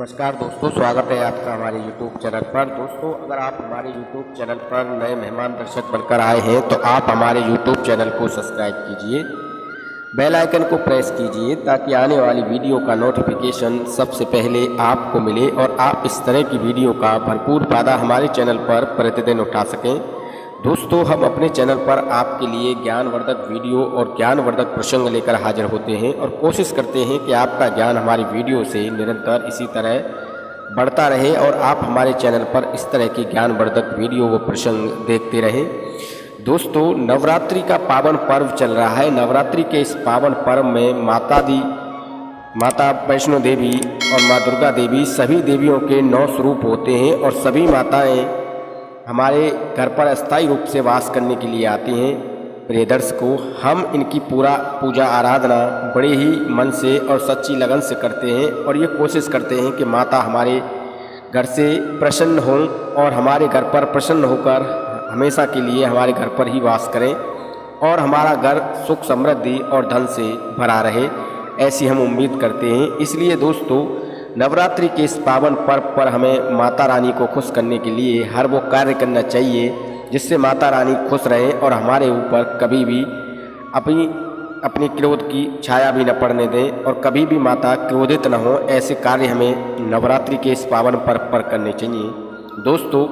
नमस्कार दोस्तों, स्वागत है आपका हमारे YouTube चैनल पर। दोस्तों, अगर आप हमारे YouTube चैनल पर नए मेहमान दर्शक बनकर आए हैं तो आप हमारे YouTube चैनल को सब्सक्राइब कीजिए, बेल आइकन को प्रेस कीजिए ताकि आने वाली वीडियो का नोटिफिकेशन सबसे पहले आपको मिले और आप इस तरह की वीडियो का भरपूर फायदा हमारे चैनल पर प्रतिदिन उठा सकें। दोस्तों, हम अपने चैनल पर आपके लिए ज्ञानवर्धक वीडियो और ज्ञानवर्धक प्रसंग लेकर हाजिर होते हैं और कोशिश करते हैं कि आपका ज्ञान हमारी वीडियो से निरंतर इसी तरह बढ़ता रहे और आप हमारे चैनल पर इस तरह की ज्ञानवर्धक वीडियो व प्रसंग देखते रहें। दोस्तों, नवरात्रि का पावन पर्व चल रहा है। नवरात्रि के इस पावन पर्व में माता वैष्णो देवी और माँ दुर्गा देवी सभी देवियों के 9 स्वरूप होते हैं और सभी माताएँ हमारे घर पर अस्थायी रूप से वास करने के लिए आती हैं। प्रिय दर्शकों, हम इनकी पूजा आराधना बड़े ही मन से और सच्ची लगन से करते हैं और ये कोशिश करते हैं कि माता हमारे घर से प्रसन्न हों और हमारे घर पर प्रसन्न होकर हमेशा के लिए हमारे घर पर ही वास करें और हमारा घर सुख समृद्धि और धन से भरा रहे, ऐसी हम उम्मीद करते हैं। इसलिए दोस्तों, नवरात्रि के इस पावन पर्व पर हमें माता रानी को खुश करने के लिए हर वो कार्य करना चाहिए जिससे माता रानी खुश रहे और हमारे ऊपर कभी भी अपनी क्रोध की छाया भी न पड़ने दें और कभी भी माता क्रोधित न हो। ऐसे कार्य हमें नवरात्रि के इस पावन पर्व पर करने चाहिए। दोस्तों,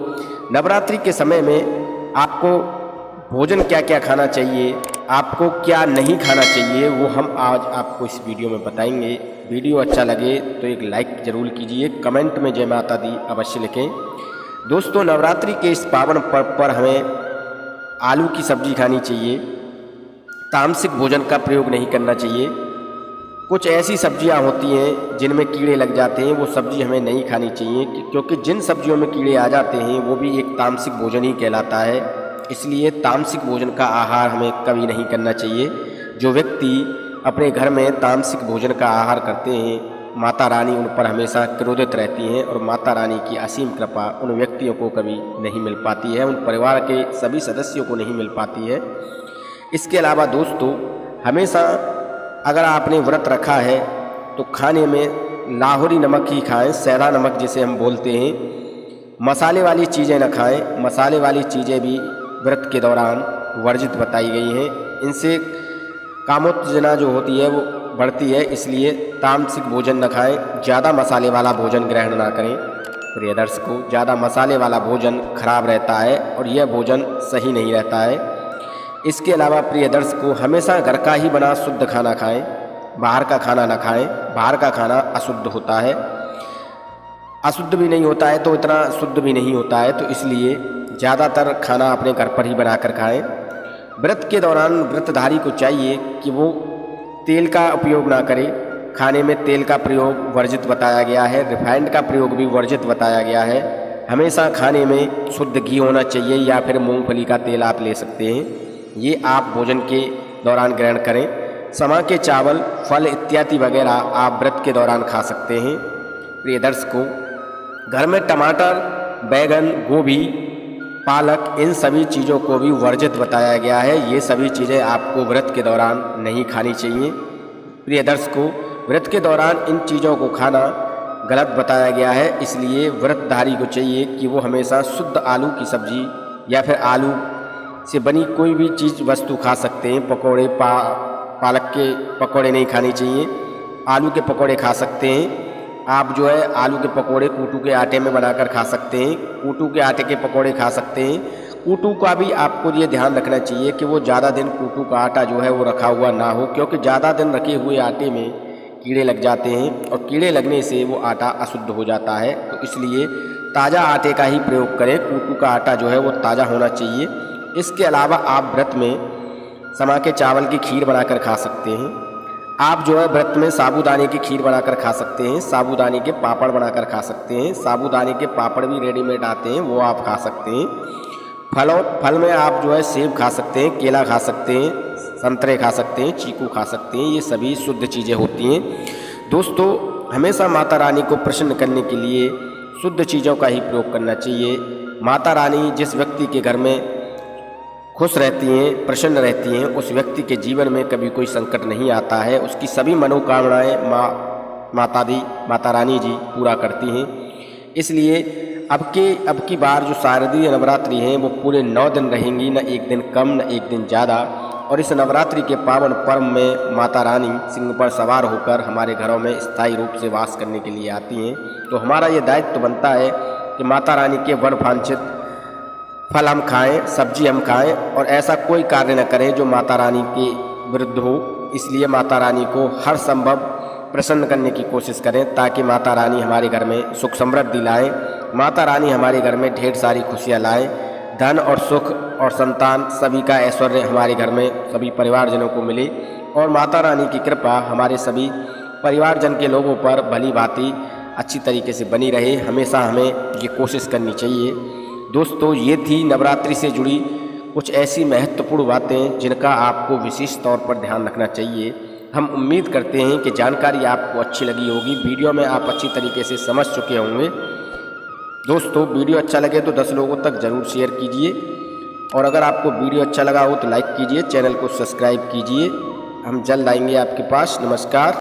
नवरात्रि के समय में आपको भोजन क्या क्या खाना चाहिए, आपको क्या नहीं खाना चाहिए, वो हम आज आपको इस वीडियो में बताएंगे। वीडियो अच्छा लगे तो एक लाइक जरूर कीजिए, कमेंट में जय माता दी अवश्य लिखें। दोस्तों, नवरात्रि के इस पावन पर्व पर हमें आलू की सब्जी खानी चाहिए, तामसिक भोजन का प्रयोग नहीं करना चाहिए। कुछ ऐसी सब्जियां होती हैं जिनमें कीड़े लग जाते हैं, वो सब्जी हमें नहीं खानी चाहिए क्योंकि जिन सब्जियों में कीड़े आ जाते हैं वो भी एक तामसिक भोजन ही कहलाता है। इसलिए तामसिक भोजन का आहार हमें कभी नहीं करना चाहिए। जो व्यक्ति अपने घर में तामसिक भोजन का आहार करते हैं, माता रानी उन पर हमेशा क्रोधित रहती हैं और माता रानी की असीम कृपा उन व्यक्तियों को कभी नहीं मिल पाती है, उन परिवार के सभी सदस्यों को नहीं मिल पाती है। इसके अलावा दोस्तों, हमेशा अगर आपने व्रत रखा है तो खाने में लाहौरी नमक ही खाएं, सैरा नमक जिसे हम बोलते हैं। मसाले वाली चीज़ें न खाएं, मसाले वाली चीज़ें भी व्रत के दौरान वर्जित बताई गई हैं। इनसे कामोत्तेजना जो होती है वो बढ़ती है, इसलिए तामसिक भोजन न खाएं, ज़्यादा मसाले वाला भोजन ग्रहण ना करें। प्रिय दर्शकों, ज़्यादा मसाले वाला भोजन खराब रहता है और यह भोजन सही नहीं रहता है। इसके अलावा प्रिय दर्शकों, हमेशा घर का ही बना शुद्ध खाना खाएं, बाहर का खाना ना खाएं। बाहर का खाना अशुद्ध होता है, अशुद्ध भी नहीं होता है तो इतना शुद्ध भी नहीं होता है, तो इसलिए ज़्यादातर खाना अपने घर पर ही बनाकर खाएं। व्रत के दौरान व्रतधारी को चाहिए कि वो तेल का उपयोग ना करे। खाने में तेल का प्रयोग वर्जित बताया गया है, रिफाइंड का प्रयोग भी वर्जित बताया गया है। हमेशा खाने में शुद्ध घी होना चाहिए या फिर मूंगफली का तेल आप ले सकते हैं, ये आप भोजन के दौरान ग्रहण करें। समा के चावल, फल इत्यादि वगैरह आप व्रत के दौरान खा सकते हैं। प्रिय दर्शकों, घर में टमाटर, बैगन, गोभी, पालक, इन सभी चीज़ों को भी वर्जित बताया गया है। ये सभी चीज़ें आपको व्रत के दौरान नहीं खानी चाहिए। प्रिय दर्शकों, व्रत के दौरान इन चीज़ों को खाना गलत बताया गया है, इसलिए व्रतधारी को चाहिए कि वो हमेशा शुद्ध आलू की सब्जी या फिर आलू से बनी कोई भी चीज़ वस्तु खा सकते हैं। पकौड़े, पालक के पकौड़े नहीं खाने चाहिए, आलू के पकौड़े खा सकते हैं। आप जो है आलू के पकोड़े कूटू के आटे में बनाकर खा सकते हैं, कूटू के आटे के पकोड़े खा सकते हैं। कूटू का भी आपको ये ध्यान रखना चाहिए कि वो ज़्यादा दिन कूटू का आटा जो है वो रखा हुआ ना हो, क्योंकि ज़्यादा दिन रखे हुए आटे में कीड़े लग जाते हैं और कीड़े लगने से वो आटा अशुद्ध हो जाता है। तो इसलिए ताज़ा आटे का ही प्रयोग करें, कूटू का आटा जो है वो ताज़ा होना चाहिए। इसके अलावा आप व्रत में समा के चावल की खीर बनाकर खा सकते हैं। आप जो है व्रत में साबूदाने की खीर बनाकर खा सकते हैं, साबूदाने के पापड़ बनाकर खा सकते हैं। साबूदाने के पापड़ भी रेडीमेड आते हैं, वो आप खा सकते हैं। फल में आप जो है सेब खा सकते हैं, केला खा सकते हैं, संतरे खा सकते हैं, चीकू खा सकते हैं। ये सभी शुद्ध चीज़ें होती हैं। दोस्तों, हमेशा माता रानी को प्रसन्न करने के लिए शुद्ध चीज़ों का ही प्रयोग करना चाहिए। माता रानी जिस व्यक्ति के घर में खुश रहती हैं, प्रसन्न रहती हैं, उस व्यक्ति के जीवन में कभी कोई संकट नहीं आता है। उसकी सभी मनोकामनाएं माँ माता रानी जी पूरा करती हैं। इसलिए अब की बार जो शारदीय नवरात्रि हैं वो पूरे 9 दिन रहेंगी, न एक दिन कम न एक दिन ज़्यादा। और इस नवरात्रि के पावन पर्व में माता रानी सिंह पर सवार होकर हमारे घरों में स्थायी रूप से वास करने के लिए आती हैं। तो हमारा ये दायित्व बनता है कि माता रानी के वरवांछित फल हम खाएं, सब्जी हम खाएं और ऐसा कोई कार्य न करें जो माता रानी के विरुद्ध हो। इसलिए माता रानी को हर संभव प्रसन्न करने की कोशिश करें ताकि माता रानी हमारे घर में सुख समृद्धि लाएं, माता रानी हमारे घर में ढेर सारी खुशियां लाएं, धन और सुख और संतान सभी का ऐश्वर्य हमारे घर में सभी परिवारजनों को मिले और माता रानी की कृपा हमारे सभी परिवारजन के लोगों पर भली भांति अच्छी तरीके से बनी रहे। हमेशा हमें ये कोशिश करनी चाहिए। दोस्तों, ये थी नवरात्रि से जुड़ी कुछ ऐसी महत्वपूर्ण बातें जिनका आपको विशेष तौर पर ध्यान रखना चाहिए। हम उम्मीद करते हैं कि जानकारी आपको अच्छी लगी होगी, वीडियो में आप अच्छी तरीके से समझ चुके होंगे। दोस्तों, वीडियो अच्छा लगे तो 10 लोगों तक ज़रूर शेयर कीजिए और अगर आपको वीडियो अच्छा लगा हो तो लाइक कीजिए, चैनल को सब्सक्राइब कीजिए। हम जल्द आएंगे आपके पास। नमस्कार।